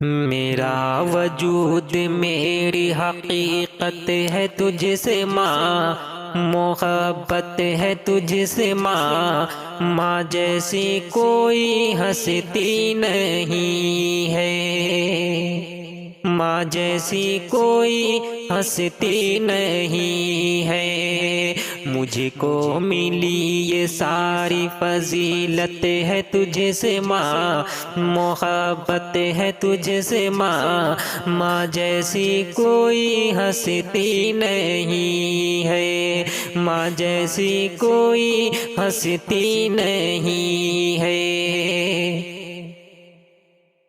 میرا وجود میری حقیقت ہے تجھ سے ماں، محبت ہے تجھ سے ماں، ماں جیسی کوئی ہستی نہیں ہے، ماں جیسی کوئی ہستی نہیں ہے۔ مجھ کو ملی یہ ساری فضیلت ہے تجھ سے ماں، محبت ہے تجھ سے ماں، ماں جیسی کوئی ہستی نہیں ہے، ماں جیسی کوئی ہستی نہیں ہے۔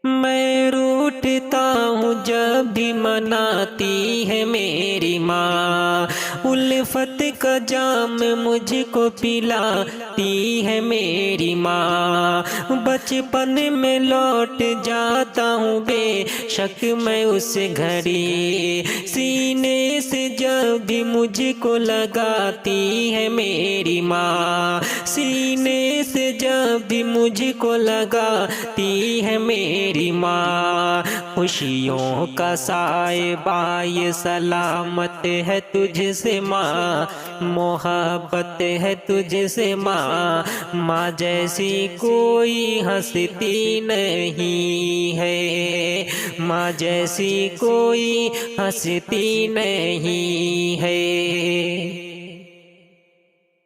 میں روٹھتا ہوں جب بھی مناتی ہے میری ماں، الفت کا جام مجھ کو پلاتی ہے میری ماں، بچپن میں لوٹ جاتا ہوں بے شک میں اس گھڑی، سینے سے جب بھی مجھ کو لگاتی ہے میری ماں، سینے سے جب بھی مجھ کو لگاتی ہے میری ماں، خوشیوں کا سائبہ یہ سلامت ہے تجھ سے ماں، محبت ہے تجھ سے ماں، ماں جیسی کوئی ہستی نہیں ہے، ماں جیسی کوئی ہستی نہیں ہے۔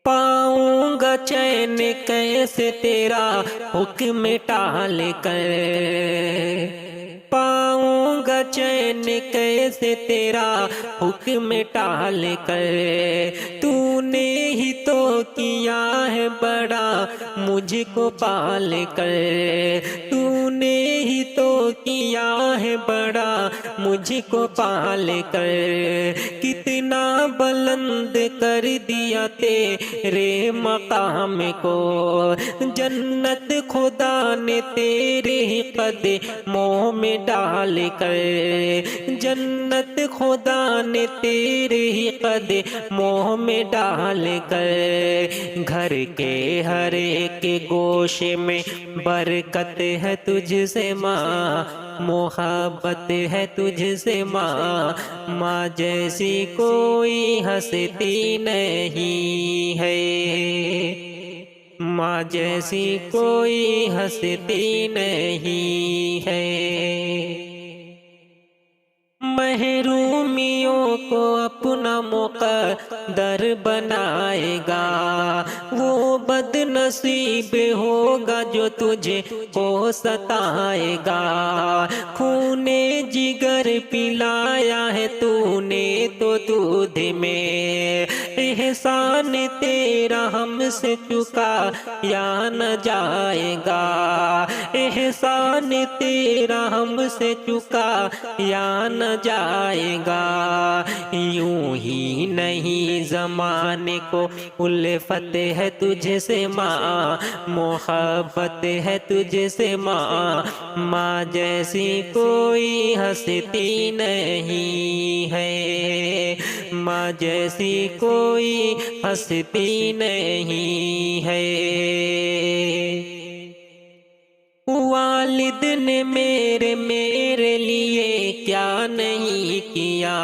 پاؤں گا چین کیسے تیرا حکم ٹال کر، پاؤں گا چین کیسے تیرا حکم ٹال کر، تو نے ہی تو کیا ہے بڑا مجھ کو پال کر، تو نے ہی تو کیا ہے بڑا مجھ کو پال کر، کتنا بلند کر دیا تیرے مقام کو، جنت خدا نے تیرے ہی قدموں میں ڈال کر، جنت خدا نے تیرے ہی قدموں میں ڈال کر، گھر کے ہر ایک گوشے میں برکت ہے تجھ سے ماں، محبت ہے تجھ سے ماں، ماں جیسی کوئی ہستی نہیں ہے، ماں جیسی کوئی ہستی نہیں ہے۔ محرومیوں کو اپنا مقدر بنائے گا، وہ بد نصیب ہوگا جو تجھے کو ستائے گا، خون جگر پلایا ہے تو نے تو دودھ میں، احسان تیرا ہم سے چکایا نہ جائے گا، احسان تیرا ہم سے چکایا نہ جائے گا، یوں ہی نہیں زمانے کو الفت ہے تجھ سے ماں، محبت ہے تجھ سے ماں، ماں جیسی کوئی ہستی نہیں ہے، ماں جیسی کوئی ہستی نہیں ہے۔ والد نے میرے لیے کیا نہیں کیا،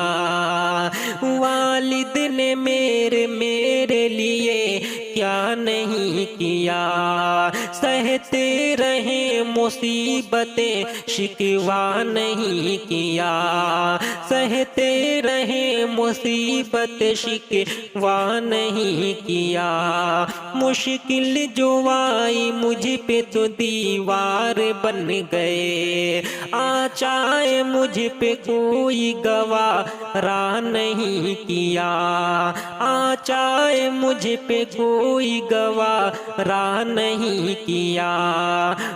والد نے میرے لیے کیا نہیں کیا، سہتے رہے مصیبتیں شکوہ نہیں کیا، سہتے رہے مصیبت شکوہ نہیں کیا، مشکل جو آئی مجھ پہ تو دیوار بن گئے، آچائے مجھ پہ کوئی گوارا نہیں کیا، آچائے مجھ پہ کوئی گوارا نہیں کیا،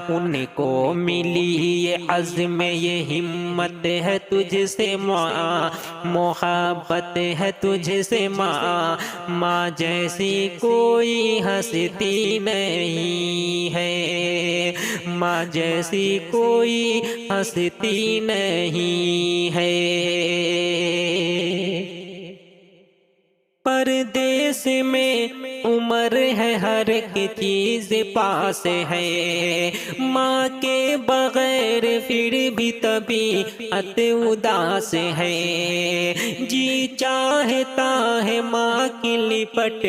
ان کو ملی یہ عزم یہ ہمت ہے تجھ سے ماں، محبت ہے تجھ سے ماں، ماں جیسی کوئی ہستی نہیں ہے، ماں جیسی کوئی ہستی نہیں ہے۔ پردیس میں عمر پر ہے ہر ایک چیز پاس ہے، ماں کے بغیر پھر بھی طبیعت اداس ہے، جی چاہتا ہے ماں کی لپٹ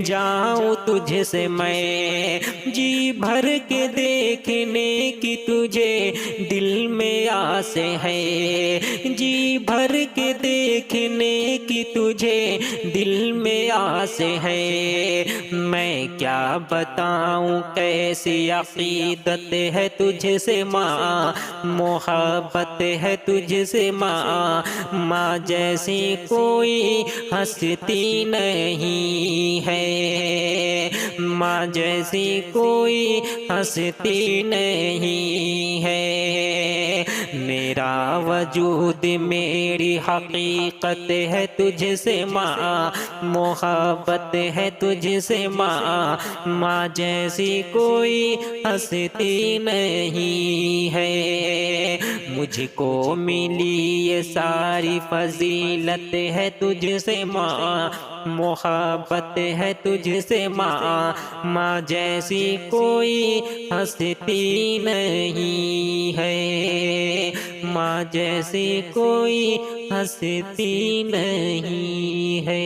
جاؤں تجھ سے میں، جی بھر کے دیکھنے کی تجھے دل میں آس ہے، جی بھر کے دیکھنے کی تجھے دل میں آس ہے، میں کیا بتاؤں کیسی عقیدت ہے تجھ سے ماں، محبت ہے تجھ سے ماں، ماں جیسی کوئی ہستی نہیں ہے، ماں جیسی کوئی ہستی نہیں ہے، میرا وجود میری حقیقت ہے تجھ سے ماں، محبت ہے تجھ سے ماں، ماں جیسی کوئی ہستی نہیں ہے، مجھ کو ملی یہ ساری فضیلت ہے تجھ سے ماں، محبت ہے تجھ سے ماں، ماں جیسی کوئی ہستی نہیں ہے، ماں جیسی کوئی ہستی نہیں ہے۔